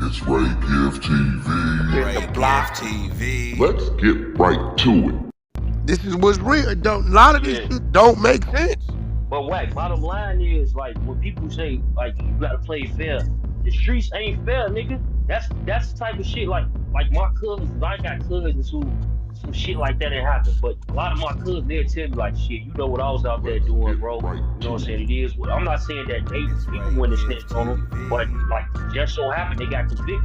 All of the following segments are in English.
It's Ray Gift TV. Ray Gift TV. Let's get right to it. This is what's real. A lot of this shit don't make sense. But WACK, bottom line is, like, when people say, like, you gotta play fair, the streets ain't fair, nigga. That's the type of shit, like my cousins, I got cousins who, some shit like that ain't happen. But a lot of my cousins, they'll tell me, like, shit, you know what I was out there doing, bro. You know what I'm saying? It is. I'm not saying that they people went and snitched on them, but, like, just so happened they got convicted.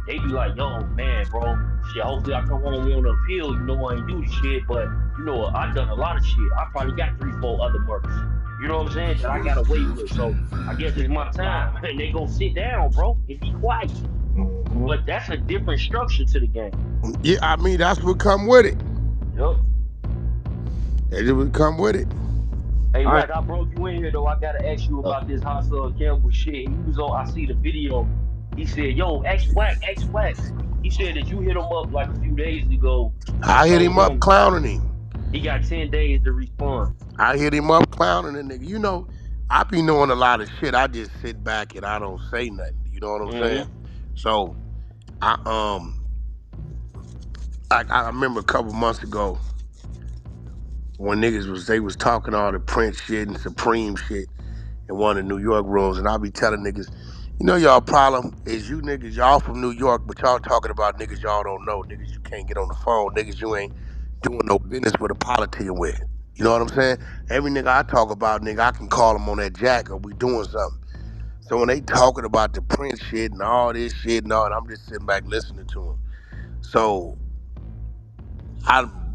They be like, yo, man, bro, shit, hopefully I come home on the appeal. You know I ain't do the shit, but, you know, I done a lot of shit. I probably got 3-4 other murders. You know what I'm saying? That I got away with. So I guess it's my time. And they gonna sit down, bro, and be quiet. But that's a different structure to the game. Yeah, I mean, that's what come with it. Yup. That just would come with it. Hey, Mike, I broke you in here, though. I gotta ask you about this Hassan Campbell shit. He was on, I see the video. He said, yo, WACK. He said that you hit him up like a few days ago. I hit him up clowning him. He got 10 days to respond. I hit him up clowning the nigga. You know, I be knowing a lot of shit. I just sit back and I don't say nothing. You know what I'm saying? So, I remember a couple months ago when they was talking all the Prince shit and Supreme shit in one of the New York rooms, and I be telling niggas, you know, y'all problem is you niggas, y'all from New York, but y'all talking about niggas y'all don't know, niggas you can't get on the phone, niggas you ain't doing no business with a politic with. You know what I'm saying? Every nigga I talk about, nigga, I can call him on that jack or we doing something. So when they talking about the Prince shit and all this shit and all, and I'm just sitting back listening to him. So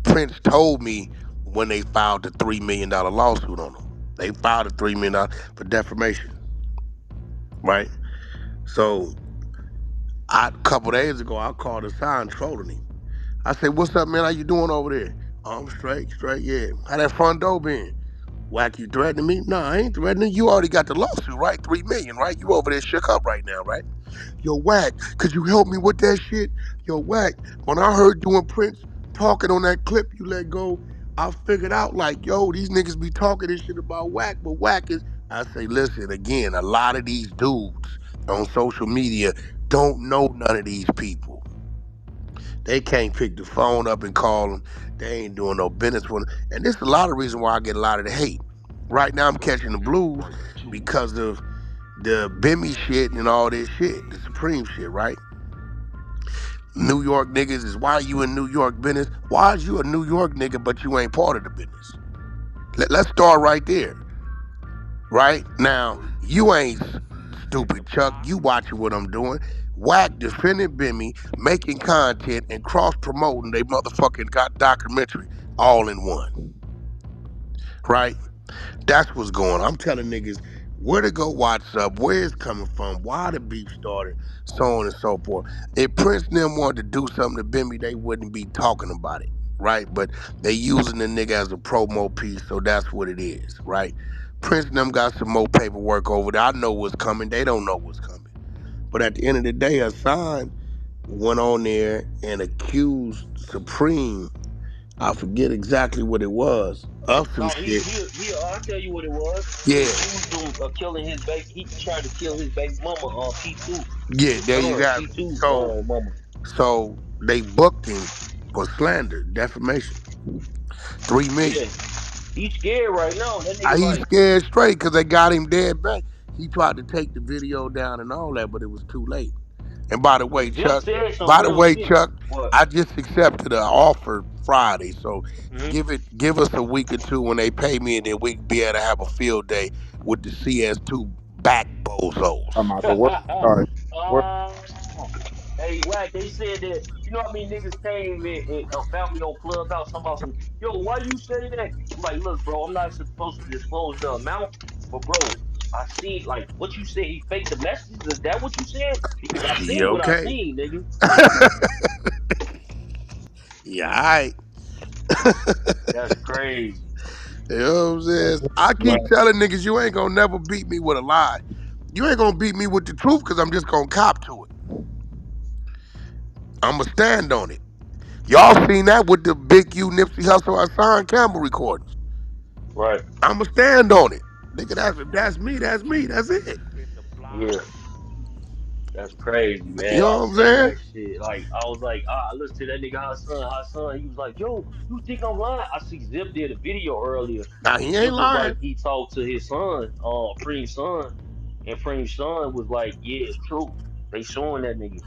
Prince told me when they filed the $3 million lawsuit on him. They filed a $3 million for defamation. Right? So a couple days ago, I called Hassan trolling him. I said, what's up, man? How you doing over there? Oh, I'm straight, yeah. How that front door been? WACK, you threatening me? No, I ain't threatening. You already got the lawsuit, right? $3 million, right? You over there shook up right now, right? Yo, WACK, could you help me with that shit? Yo, WACK, when I heard you and Prince talking on that clip you let go, I figured out like, yo, these niggas be talking this shit about WACK, but WACK is, I say, listen, again, a lot of these dudes on social media don't know none of these people. They can't pick the phone up and call them. They ain't doing no business for them. And this is a lot of reason why I get a lot of the hate. Right now I'm catching the blues because of the Bimmy shit and all this shit, the Supreme shit, right? New York niggas is, why you in New York business? Why is you a New York nigga but you ain't part of the business? Let's start right there. Right? Now, you ain't stupid, Chuck. You watching what I'm doing. WACK defending Bimmy, making content, and cross-promoting they motherfucking got documentary all in one. Right? That's what's going on. I'm telling niggas where to go watch up, where it's coming from, why the beef started, so on and so forth. If Prince and them wanted to do something to Bimmy, they wouldn't be talking about it, right? But they using the nigga as a promo piece, so that's what it is, right? Prince and them got some more paperwork over there. I know what's coming. They don't know what's coming. But at the end of the day, Hassan went on there and accused Supreme, I forget exactly what it was, of some shit. I'll tell you what it was. Yeah. He was doing, killing his baby. He tried to kill his baby mama on P2. Yeah, there you got it. P2 mama. So they booked him for slander, defamation. $3 million. Yeah. He's scared right now. That nigga He's scared straight because they got him dead back. He tried to take the video down and all that, but it was too late. And by the way, Chuck, I just accepted an offer Friday, so give us a week or two when they pay me, and then we can be able to have a field day with the CS2 back bozos. I'm out the work. Sorry. Hey, WACK, they said that, you know what I mean, niggas came and found me on Clubhouse talking about some, yo, why you say that? I'm like, look, bro, I'm not supposed to disclose the amount, but bro, I see, like, what you said, he faked the messages. Is that what you said? Because I seen what I seen, nigga. Yeah, all right. That's crazy. You know what I'm saying? I keep telling niggas, you ain't gonna never beat me with a lie. You ain't gonna beat me with the truth because I'm just gonna cop to it. I'ma stand on it. Y'all seen that with the Big U, Nipsey Hussle, Hassan Campbell recordings. Right. I'ma stand on it. Nigga, that's me, that's it. Yeah. That's crazy, You man. I know what I'm seen saying? that shit. Like, I was like, I listened to that nigga Hassan. He was like, yo, you think I'm lying? I see Zip did a video earlier, Now and he ain't Zip was lying. like, he talked to his son, Preem's son, and Preem's son was like, yeah, it's true. They showing that nigga.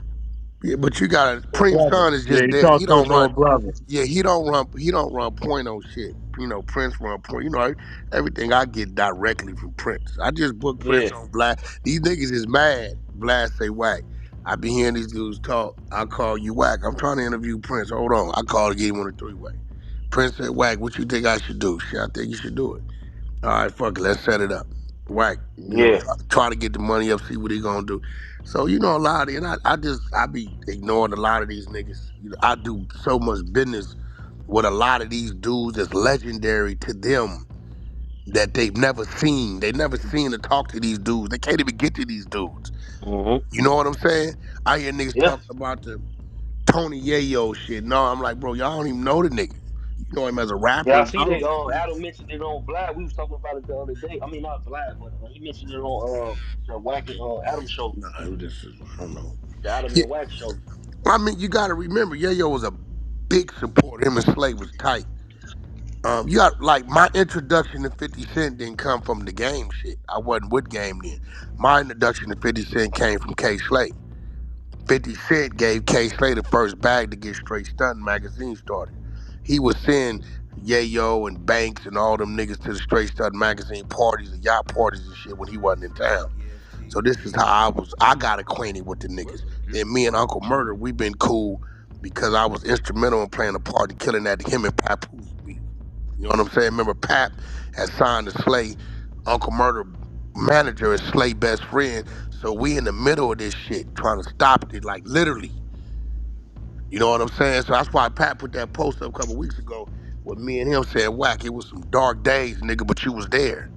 Yeah, but you got to Little Preem brother. Son is Yeah, just he there. He talked to his don't little run. brother. Yeah, he don't run point on shit. You know, Prince run point. You know, everything I get directly from Prince. I just booked Prince Yeah, on Blast. These niggas is mad. Blast say whack. I be hearing these dudes talk. I call you whack. I'm trying to interview Prince. Hold on. I call to get him on a three-way. Prince said, whack, what you think I should do? Shit, I think you should do it. All right, fuck it. Let's set it up. Whack. You know, yeah. try to get the money up, see what he gonna do. So, you know, a lot of it, and I be ignoring a lot of these niggas. You know, I do so much business with a lot of these dudes that's legendary to them that they've never seen. They never seen to talk to these dudes. They can't even get to these dudes. Mm-hmm. You know what I'm saying? I hear niggas Yeah. talking about the Tony Yayo shit. No, I'm like, bro, y'all don't even know the nigga. You know him as a Yeah, rapper. I see Y'all they don't know who he Adam is. mentioned it on Vlad. We was talking about it the other day. I mean not Vlad, but he mentioned it on the Wack Adam show. Nah, it was just, I don't know. The Adam Yeah, and Wack show. I mean, you got to remember, Yayo was a big supporter. Him and Slay was tight. You got like my introduction to 50 Cent didn't come from the game shit. I wasn't with game then. My introduction to 50 Cent came from K Slay. 50 Cent gave K Slay the first bag to get Straight Stunt magazine started. He was send Yayo and Banks and all them niggas to the Straight Stunt magazine parties and yacht parties and shit when he wasn't in town. So this is how I got acquainted with the niggas. Then me and Uncle Murder, we been cool because I was instrumental in playing a part in killing that him and Papoose beef. You know what I'm saying? Remember Pap had signed to Slay, Uncle Murder manager is Slay best friend. So we in the middle of this shit trying to stop it, like literally. You know what I'm saying? So that's why Pat put that post up a couple weeks ago with me and him saying, whack, it was some dark days, nigga, but you was there.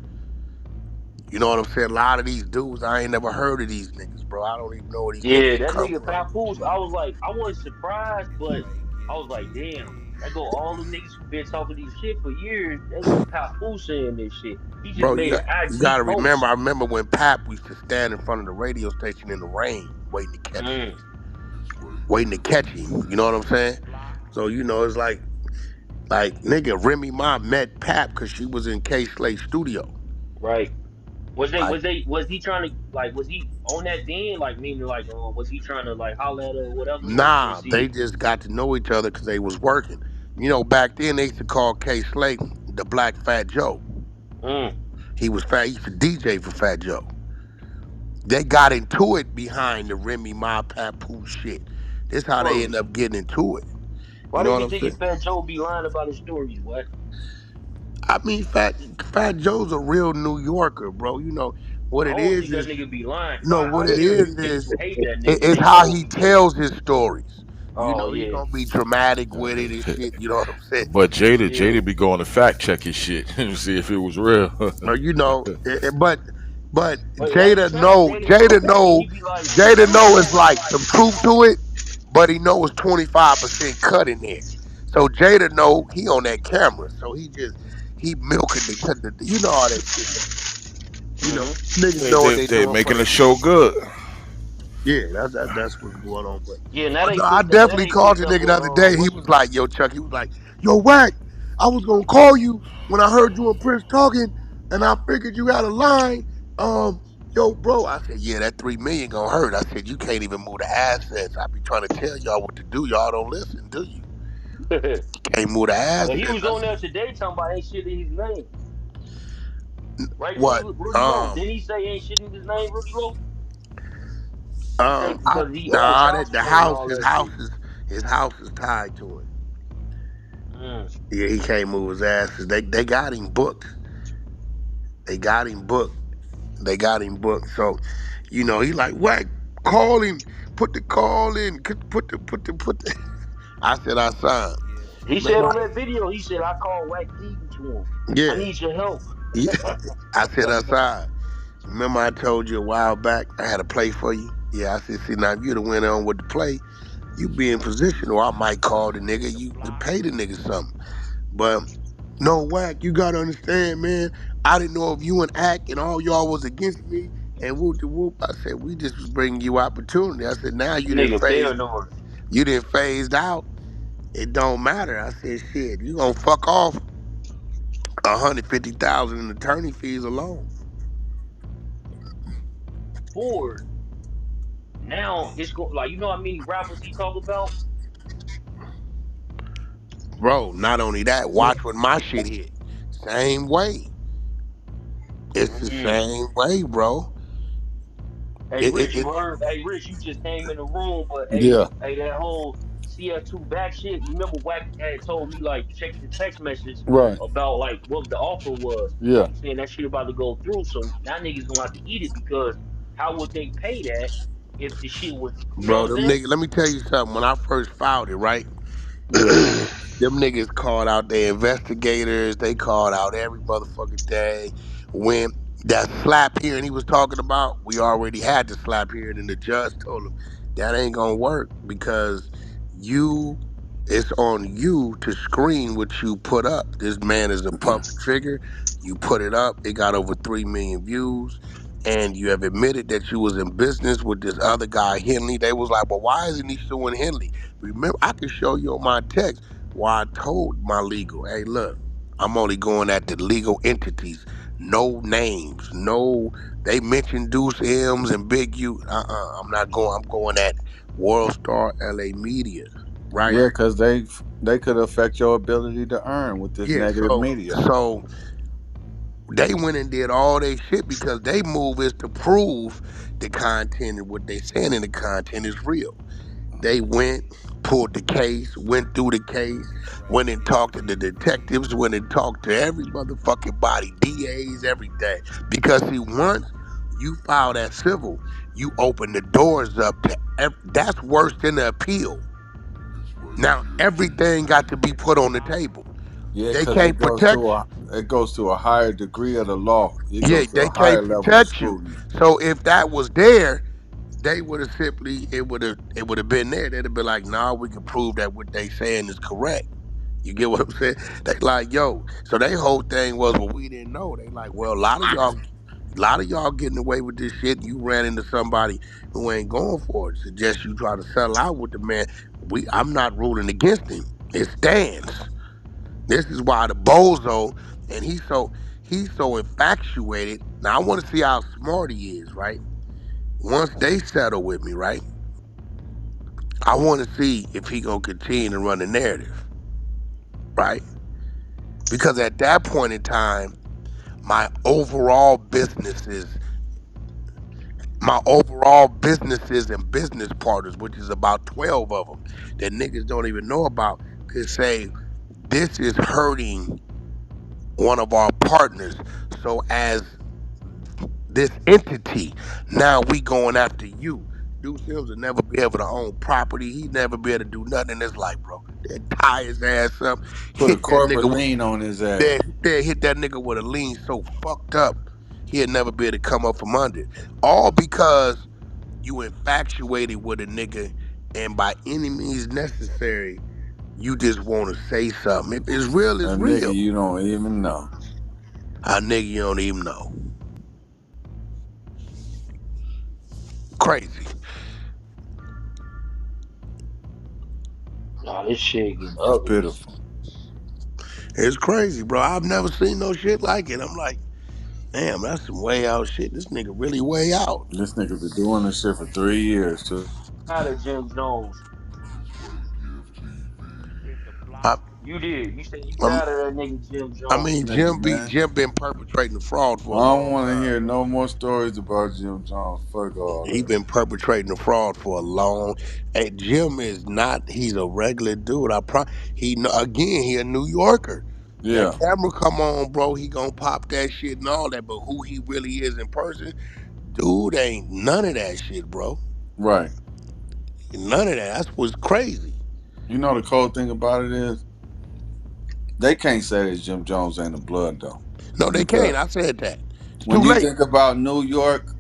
You know what I'm saying? A lot of these dudes, I ain't never heard of these niggas, bro. I don't even know where these Yeah, niggas that come nigga from. Papoose, I was like, I wasn't surprised, but I was like, damn, that go all the niggas who been talking this shit for years, that go Papoose saying this shit. He just Bro, made an you IG gotta remember, post. I remember when Pap used to stand in front of the radio station in the rain Mm, waiting to catch him. You know what I'm saying? So, you know, it's like nigga, Remy Ma met Pap because she was in K Slate's studio. right. Like, Was he trying to like was he on that then? Like meaning like was he trying to like holler at her or whatever? Or nah, was they he just got to know each other because they was working. You know, back then they used to call K Slate the Black Fat Joe. mm, He was fat. He used to DJ for Fat Joe. They got into it behind the Remy Ma Papoose shit. This how they word. end up getting into it. You Why know they what be I'm thinking saying? Fat Joe be lying about his stories? What? I mean, Fat Joe's a real New Yorker, bro. You know what I it don't think that is nigga be lying. you Cause know I what it hear is people hate that nigga. it's They how know he he be. tells his stories. You Oh know, he yeah, gonna be dramatic with it and shit. You know what I'm saying? But yeah. Jada be going to fact check his shit to see if it was real. Or, you know, but But like you said, he be like, Jada know it's like some truth to it, but he know it's 25% cut in there. So Jada know he on that camera, so he milking you know how that shit go. You know, mm-hmm. niggas they, know what they they they doing for making the the show streets. good. Yeah, that's what's going on. Yeah, now But they no, I picked up. Now definitely they called picked the up. nigga the other day. He was like, "Yo, Chuck." He was like, "Yo, Wack, I was gonna call you when I heard you and Prince talking, and I figured you had a line. Yo, bro." I said, "Yeah, that 3 million gonna hurt." I said, "You can't even move the assets. I be trying to tell y'all what to do. Y'all don't listen, do you? You can't move the But he assets." was on there today talking about ain't shit in his name, right? What? Rudy Lowe. Didn't he say ain't shit in his name, Rudy Lowe? He say I because he nah, child that the support and house, all that shit. his house is tied to it. Mm. Yeah, he can't move his asses. They got him booked. They got him booked. They got him booked. So, you know, he like, whack, call him, put the call in, put the. I said, I signed. He said Remember, on that video, he said I called Wack pleading to him. I yeah, need your help. yeah. I said, I signed. Remember, I told you a while back I had a play for you? Yeah, I said, see, now if you'd have went on with the play, you be in position, or I might call the nigga, you to pay the nigga something. But no, whack, you gotta understand, man. I didn't know if you and Ack and all y'all was against me And whoop de whoop, I said, we just was bringing you opportunity. I said, now That nigga paranoid. you didn't phased out. It don't matter. I said, shit, you gonna fuck off 150,000 in attorney fees alone. Ford. Now it's going like you know how many rappers he talk about? Bro, not only that, watch when my shit hit. Same way. It's the Mm. same way, bro. Hey It, it, Rich, it you heard? Hey Rich, you just came in the room, but Yeah, hey, that whole CF2 back shit. You remember Wack had told me like check the text message right. about like what the offer was. Yeah, Saying that shit about to go through, so now niggas gonna have to eat it because how would they pay that if the shit was, you know what bro, I'm them saying? niggas, let me tell you something. When I first filed it, right? yeah, Them niggas called out their investigators. They called out every motherfucking thing. When that slap hearing he was talking about, we already had the slap hearing, and the judge told him that ain't gonna work because you, it's on you to screen what you put up. This man is a public figure. You put it up. It got over 3 million views. And you have admitted that you was in business with this other guy, Henley. They was like, well, why isn't he suing Henley? Remember, I can show you on my text why I told my legal, hey, look, I'm only going at the legal entities, no names, no. They mentioned Deuce M's and Big U. I'm not going. I'm going at World Star LA Media, right? yeah. Because they could affect your ability to earn with this Yeah. negative media. So they went and did all they shit because they move is to prove the content and what they saying in the content is real. They went, pulled the case, went through the case, went and talked to the detectives, went and talked to every motherfucking body, DAs, everything. Because see, once you file that civil, you open the doors up to that's worse than the appeal. Now everything got to be put on the table. Yeah, They because can't protect you. it goes to a higher degree of the law. It Yeah, goes to they a higher can't level of protect you. scrutiny. So if that was there, they would have simply it would have been there. They'd have been like, nah, we can prove that what they saying is correct. You get what I'm saying? They like, yo. So their whole thing was, well, we didn't know. They like, well, a lot of y'all getting away with this shit. You ran into somebody who ain't going for it. Suggest you try to settle out with the man. I'm not ruling against him. It stands. This is why the bozo, and he's so infatuated. Now I want to see how smart he is, right? Once they settle with me, right? I want to see if he gonna continue to run the narrative, right? Because at that point in time, my overall businesses, and business partners, which is about 12 of them, that niggas don't even know about, could say this is hurting one of our partners. So as this entity, now we going after you. Deuce Sims will never be able to own property. He never be able to do nothing in his life, bro. They tie his ass up, Put a hit that corporate nigga. lien on his They ass. they hit that nigga with a lean so fucked up, he'll never be able to come up from under it. All because you infatuated with a nigga, and by any means necessary, you just want to say something. If it's real, A it's nigga real. you don't even know. A nigga you don't even know. Crazy. Nah, this shit getting It's ugly. pitiful. It's crazy, bro. I've never seen no shit like it. I'm like, damn, that's some way out shit. This nigga really way out. This nigga been doing this shit for 3 years too. Out of Jim Jones. I, You did. You said you I'm, tired of that nigga Jim I Jones. mean, Nigga, man. Jim been perpetrating the fraud for I a don't long want to time, hear bro. no more stories about Jim Jones. Fuck all He that. been perpetrating the fraud for a long. Hey, Jim is not. He's a regular dude. Again, he a New Yorker. That Yeah, camera come on, bro. He gonna pop that shit and all that. But who he really is in person, dude, ain't none of that shit, bro. right. None of that. That's what's crazy. You know the cold thing about it is they can't say that Jim Jones ain't a blood though, No, they can't. because I said that. It's too when you late. think about New York,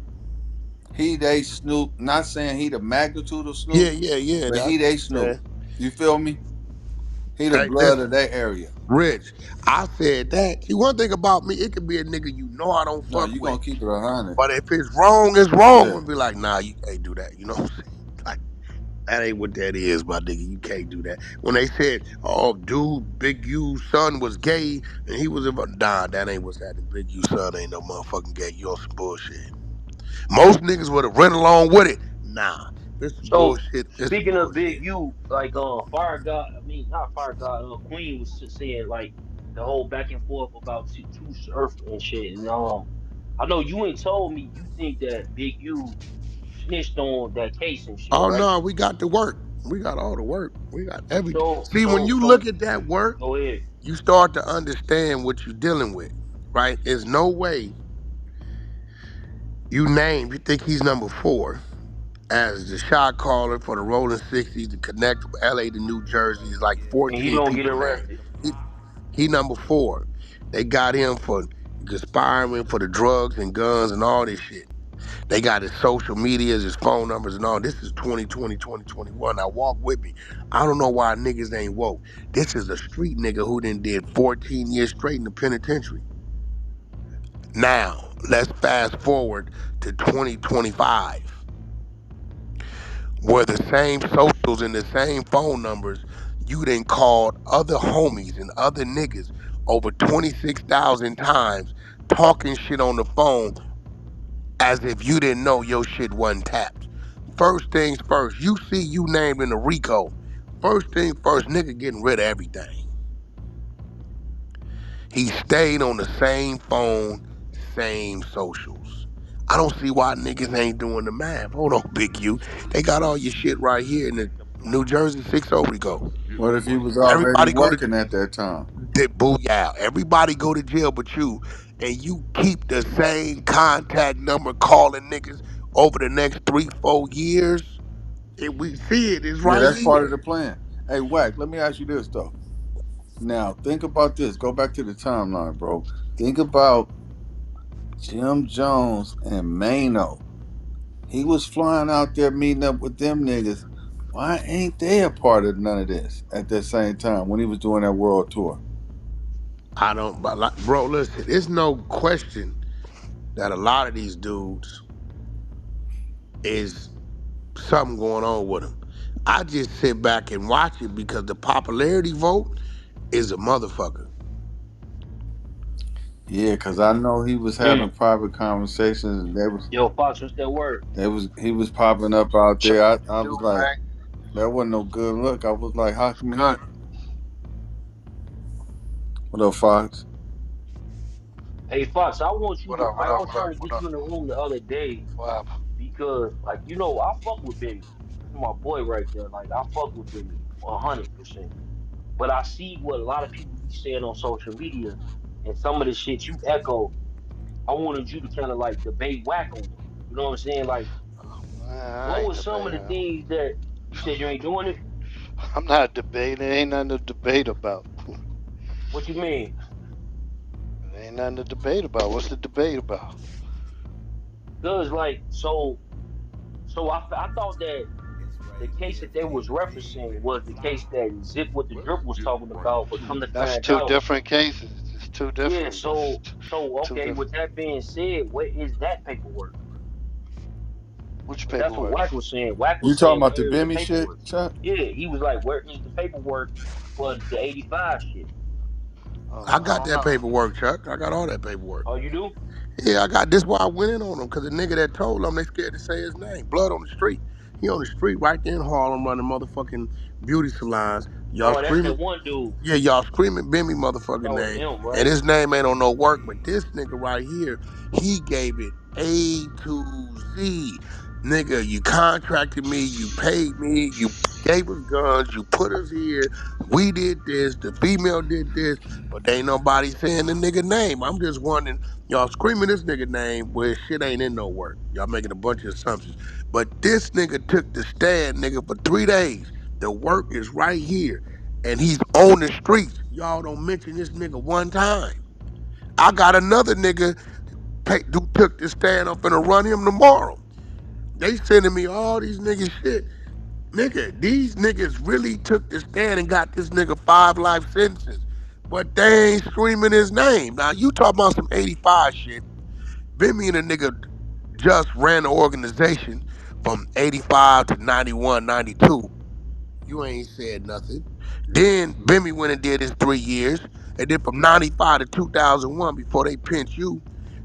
he they Snoop. Not saying he the magnitude of Snoop, Yeah, but yeah, he yeah. they That's what I'm Snoop. saying. You feel me? He the Hey, blood of listen, that area. Rich, I said that. See, one thing about me, it could be a nigga you know I don't No, fuck you with. gonna keep it 100. But if it's wrong, it's wrong. I'm Yeah. gonna be like, nah, you can't do that. You know what I'm saying? Like, that ain't what that is, my nigga. You can't do that. When they said, oh, dude, Big U's son was gay and he was about, nah, that ain't what's happening. Big U's son ain't no motherfucking gay. You on some bullshit. Most niggas would have run along with it. Nah. This some So bullshit. This some speaking of bullshit. Big U, like Fire God, I mean not Fire God, Queen was saying like the whole back and forth about two surf and shit, and I know you ain't told me you think that Big U snitched on that case and shit, Oh right? no, we got the work. We got all the work. We got everything. So See, when so you so look at that work, go ahead. you start to understand what you're dealing with, right? There's no way you think he's number 4 as the shot caller for the Rolling 60s to connect from LA to New Jersey. Is like And he 14 don't get people named. arrested. He, he number 4. They got him for conspiring for the drugs and guns and all this shit. They got his social medias, his phone numbers and all. This is 2020, 2021. Now walk with me. I don't know why niggas ain't woke. This is a street nigga who done did 14 years straight in the penitentiary. Now, let's fast forward to 2025, where the same socials and the same phone numbers you done called other homies and other niggas over 26,000 times talking shit on the phone as if you didn't know your shit wasn't tapped. First things first, you see you named in the RICO. First thing first, nigga getting rid of everything. He stayed on the same phone, same socials. I don't see why niggas ain't doing the math. Hold on, Big U. They got all your shit right here in the New Jersey 6 RICO. What if he was already Everybody go to working at that time? booyah. Everybody go to jail but you. And you keep the same contact number calling niggas over the next 3, 4 years. And we see it, it's Yeah, right that's part of here. the plan. Hey, Wack, let me ask you this though. Now, think about this. Go back to the timeline, bro. Think about Jim Jones and Mano. He was flying out there meeting up with them niggas. Why ain't they a part of none of this at that same time when he was doing that world tour? I don't, but like, bro, listen, there's no question that a lot of these dudes is something going on with them. I just sit back and watch it because the popularity vote is a motherfucker. Yeah, cause I know he was having Mm. private conversations and Yo, Fox, what's that word? he was popping up out Chuck, there. what I it was do, like, man? that wasn't no good look. I was like, how What's come good? he what up, Fox? Hey Fox, I want you What to. up? What I up? was What up? trying to What get up? you in the room the other day What happened? because, like, I fuck with Benny. That's my boy right there. Like, I fuck with Benny 100%. But I see what a lot of people be saying on social media, and some of the shit you echo. I wanted you to kind of like debate whack on it. You know what I'm saying? Like, I what ain't was some of the debating. things that you said you ain't doing it? I'm not debating. There ain't nothing to debate about. What you mean? There ain't nothing to debate about. What's the debate about? Cause like, so I thought that the case that they was referencing was the case that Zip with the drip was talking about, but come to That's find two out, different cases. It's two yeah. different. That's So two okay. different. With that being said, where is that paperwork? Which Because that's what paperwork? Wack was saying. Wack You was talking saying, about the where is the Bimmy shit, paperwork? Chuck? Yeah, he was like, where is the paperwork for the 85 shit? I I got don't that know. paperwork, Chuck. I got all that paperwork. Oh, you do? Yeah, I got this why I went in on him, because the nigga that told them they scared to say his name. Blood on the street. He on the street right there in Harlem running motherfucking beauty salons. Y'all Oh, that's screaming. that one dude. Yeah, y'all screaming Bimmy motherfucking That was name, him, and right? his name ain't on no work, but this nigga right here, he gave it A to Z. Nigga, you contracted me, you paid me, you gave us guns, you put us here, we did this, the female did this, but ain't nobody saying the nigga name. I'm just wondering, y'all screaming this nigga name where shit ain't in no work. Y'all making a bunch of assumptions. But this nigga took the stand, nigga, for 3 days. The work is right here and he's on the streets. Y'all don't mention this nigga one time. I got another nigga who took the stand up and run him tomorrow. They sending me all these niggas shit. Nigga, these niggas really took the stand and got this nigga 5 life sentences. But they ain't screaming his name. Now you talking about some 85 shit. Bimmy and a nigga just ran the organization from 85 to 91, 92. You ain't said nothing. Then Bimmy went and did his 3 years. And then from 95 to 2001, before they pinch you,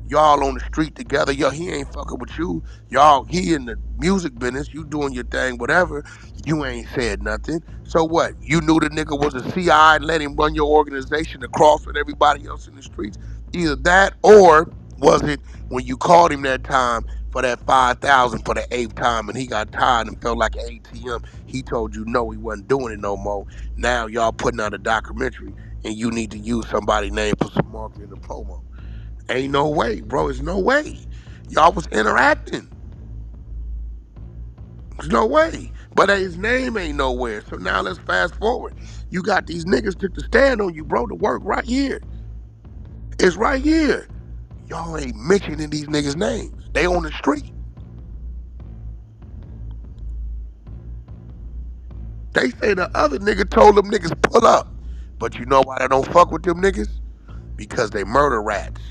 y'all on the street together. Yo, he ain't fucking with you. Y'all, he in the music business. You doing your thing, whatever. You ain't said nothing. So what? You knew the nigga was a CI and let him run your organization across with everybody else in the streets? Either that or was it when you called him that time for that 5,000 for the eighth time and he got tired and felt like an ATM? He told you no, he wasn't doing it no more. Now y'all putting out a documentary and you need to use somebody's name for some marketing and promo. Ain't no way, bro. There's no way. Y'all was interacting. There's no way. But his name ain't nowhere. So now let's fast forward. You got these niggas took the stand on you, bro, to work right here. It's right here. Y'all ain't mentioning these niggas' names. They on the street. They say the other nigga told them niggas pull up. But you know why they don't fuck with them niggas? Because they murder rats.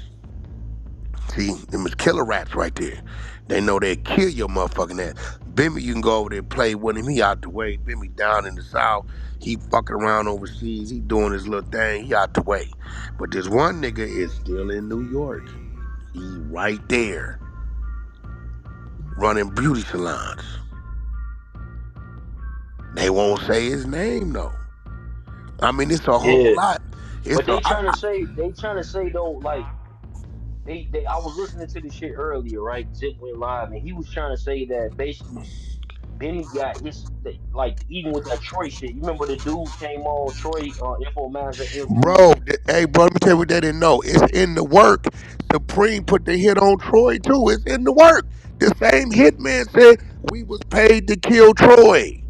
See, them is killer rats right there. They know they'll kill your motherfucking ass. Bimmy, you can go over there and play with him. He out the way. Bimmy down in the south. He fucking around overseas. He doing his little thing. He out the way. But this one nigga is still in New York. He right there. Running beauty salons. They won't say his name though. I mean, it's a whole Yeah, lot. but It's a, they trying to say though, like they I was listening to this shit earlier, right? Zip went live, and he was trying to say that basically Benny got his like even with that Troy shit. You remember the dude came on Troy Info Manager interview? Bro, hey, bro, let me tell you what they didn't know. It's in the work. Supreme put the hit on Troy, too. It's in the work. The same hitman said we was paid to kill Troy.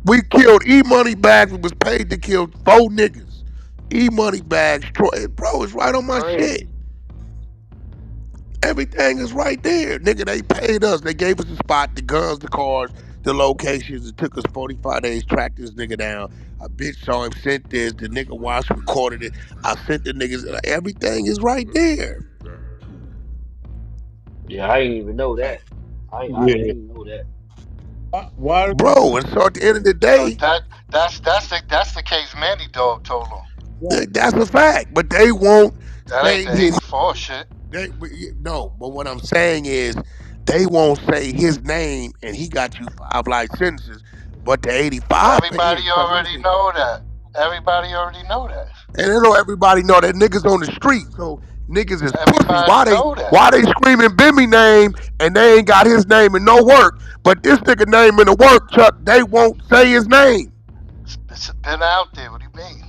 We killed E-Money Bags. We was paid to kill 4 niggas. E-Money Bags, Troy. Bro, it's right on my shit. Crazy. Everything is right there. Nigga, they paid us. They gave us the spot, the guns, the cars, the locations. It took us 45 days to track this nigga down. A bitch saw him, sent this. The nigga watched, recorded it. I sent the niggas. Everything is right there. Yeah, I didn't even know that. I Yeah. didn't even know that. Why do you Bro, and so at the end of the Yo, day, that's the case Manny Dog told him. that's a fact. But they won't That ain't say the his. 84 shit. No, but what I'm saying is they won't say his name and he got you 5 life sentences. But the 85, Everybody Chuck, let me already say know that. Everybody already know that. and they know everybody know that niggas on the street. So niggas is pussy. Everybody know that. Why they screaming Bimmy name and they ain't got his name in no work? But this nigga name in the work, Chuck, they won't say his name. It's been out there. What do you mean?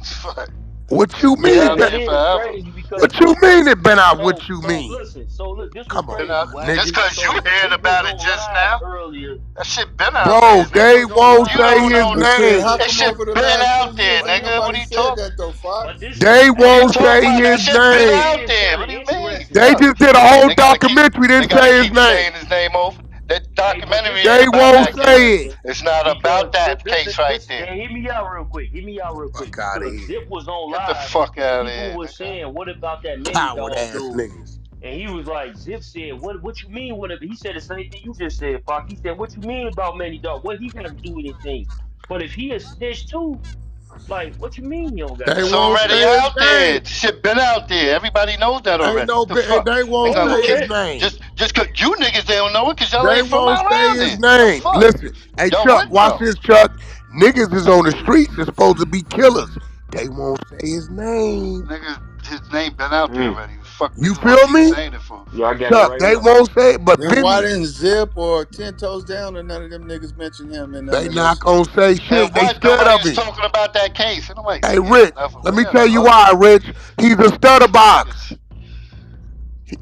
What you Been mean Yeah, it out been? but there then it's forever. crazy because What you look, mean it been out? What you so mean? listen, so look, this was Come on, Been crazy, out. Wack. Just nigga. cause you So hearing Zip was about it on just live now, earlier. that shit been out Bro, there, Zip nigga. they was on won't You live say don't his know. But earlier. shit, name. how That come shit over the been last out 10 there, years But ain't nigga. What nobody are you said talking? that though, but Fox? this They What are you won't talking say about? That his shit been name. out here's there. kind What of do you mean? interesting, They Fuck. right? just did a whole They gotta keep. documentary. They Didn't gotta say his keep name. saying his name over. That Hey, but documentary this They ain't about won't is that case. say it. interesting It's not because about that listen, case right this there. and hear me out real quick. Hear me out real quick Fuck out of because here. Zip was on Get the live fuck and out of people here, were nigga. saying, "What about that many Coward dog ass dude?" niggas. And he was like, Zip said, "What you mean? What?" He said the same thing you just said, Fuck. He said, "What you mean about many dog? What he got to do with anything? But if he a snitch too, like, what you mean he don't got They It's nothing to won't do already with it?" say his out there. name. Shit been out there. Everybody knows that Ain't already. no. What the fuck? They They won't gonna say his Okay. keep name. just cause you niggas they don't know it cause y'all They ain't from won't say around his there. The name. fuck? Listen, hey Y'all Chuck, wouldn't watch know. this, Chuck. Niggas is on the streets. They're supposed to be killers. They won't say his name. Nigga, his name been out there Mm. already. Fuck You niggas wanna feel keep me? saying it for. Yeah, I got it Chuck, right they here. won't say it, but Then why Bimmy, didn't Zip or Ten Toes Down or none of them niggas mention him in none they of their not shit? gonna say And shit. They what? scared of Nobody's him. talking about that case. Ain't nobody Hey, scared of Rich, nothing. let me Where the tell you fuck? why, Rich. He's a stutter These box. niggas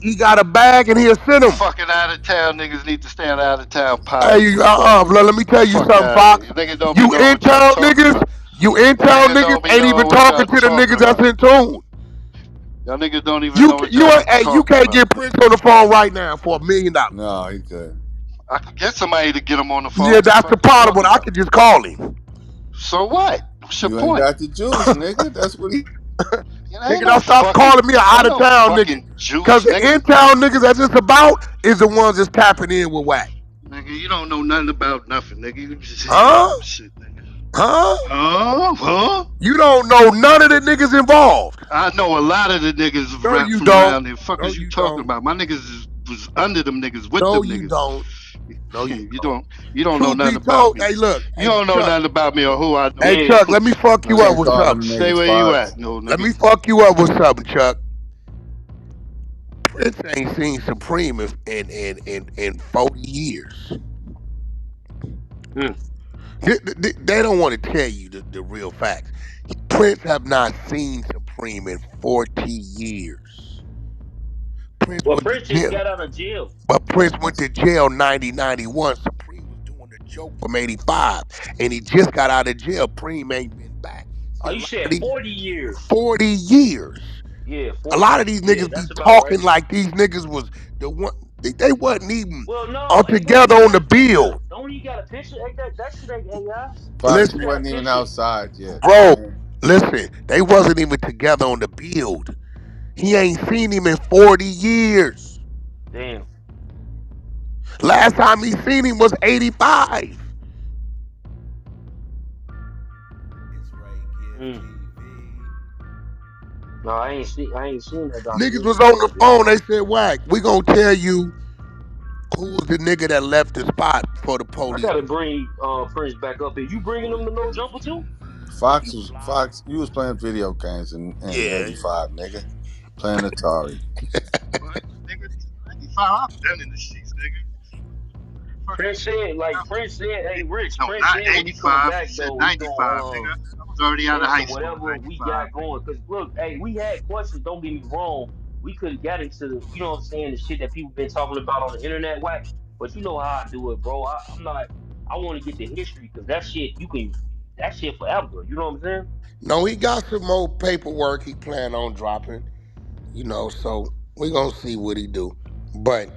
He got a bag and he'll send him. fucking out of town niggas need to stay out of town Hey, politics. let me tell you Fuck something, out of here. Fox. You niggas don't be You knowing in what y'all town talking niggas, about. you in Y'all town niggas niggas don't be ain't knowing even what talking y'all to the talking niggas that's about. in tune. Y'all niggas don't even know what You y'all ain't, hey, you talking can't about. get Prince on the phone right now for $1 million. No, he couldn't. I could get somebody to get him on the phone. Yeah, What the that's the fuck you problem, talking but I about? could just call him. So what? What's your You ain't point? got the juice, nigga. That's what he. You know, ain't Nigga, no don't stop fucking, calling me an out ain't of no town nigga. fucking Cause juice, the nigga. in town niggas that's just about is the ones that's tapping in with WACK. Nigga, you don't know nothing about nothing, nigga. You just hearing Huh? some shit, nigga. Huh? Huh? You don't know none of the niggas involved. I know a lot of the niggas No, you from don't. around here. Fuck No, is you you talking don't. about? My niggas was under them niggas, with No, them you niggas. don't. No, you You don't. don't know Truth nothing be about told, me. hey, look, You hey, don't know Chuck. nothing about me or who I know. Hey, Yeah. Chuck, let me fuck You you up can't with call them something. Stay niggas where you Fox. at, no Let nigga. me fuck you up with something, Chuck. Prince ain't seen Supreme in 40 years. Mm. They don't want to tell you the real facts. Prince have not seen Supreme in 40 years. Prince Well, went to Prince just jail. got out of jail. But Prince went to jail 90-91. Supreme was doing the joke from 85. And he just got out of jail. Preem ain't been back. See, Oh, a you lot of said these 40 years. 40 years. Yeah, A 40. lot of these Yeah, niggas be that's about right. talking like these niggas was the one. They wasn't even Well, no, all hey, bro, together he on got the a picture. build. Don't he got a picture? Ain't that shit ain't AI? Fox, He he Listen, got a wasn't even picture. outside yet. bro, Man. listen. They wasn't even together on the build. He ain't seen him in 40 years. Damn. Last time he seen him was 85. Mm. No, I ain't seen that Niggas was documentary on yet, the nigga. phone. They said, "Wack, we gonna tell you who was the nigga that left the spot for the I police." gotta bring Prince back up here. You bringing him to No Jumper too? Fox. You was playing video games in Yeah. '85, nigga. Playing Atari. What, nigga? 95, I'm done in the streets, nigga. Fuck you Prince said, like Prince said, hey Rich, No, Prince not said when he come 85. He back said though, he 95, gonna nigga. I was already out of answer high school in whatever we 95, got nigga. going. Cause look, hey, we had questions. Don't get me wrong. We could have got into the, you know what I'm saying, the shit that people been talking about on the internet, whack. But you know how I do it, bro. I'm not. I want to get the history because that shit you can, that shit forever. You know what I'm saying? No, he got some more paperwork he plan on dropping. So we gonna see what he do. But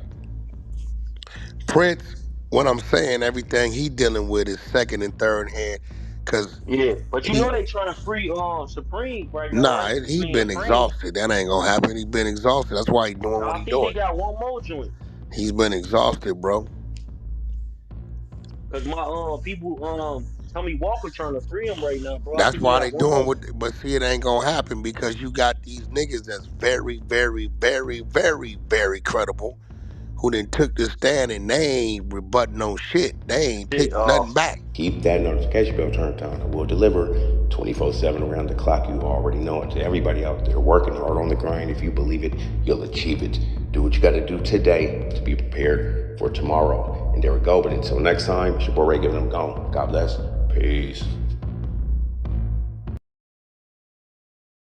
Prince, what I'm saying, everything he dealing with is second and third hand, cause Yeah. But you know he they trying to free Supreme right now, nah, right? I he mean been Frame. exhausted. That ain't gonna happen. He been exhausted. That's why he doing Now what I he think they doing. got one more joint. He's been exhausted, bro. Cause my people Tommy Walker trying to free him right now, bro. I That's think they why they got one doing more. what. But see, it ain't gonna happen because you got these niggas that's very, very, very, very, very credible. Who then took the stand and they ain't rebutting no shit. They ain't Shit, taking nothing back. Keep that notification bell turned on. I will deliver 24/7 around the clock. You already know it. To everybody out there working hard on the grind, if you believe it, you'll achieve it. Do what you got to do today to be prepared for tomorrow. And there we go. But until next time, it's your boy Ray giving them gone. God bless. Peace.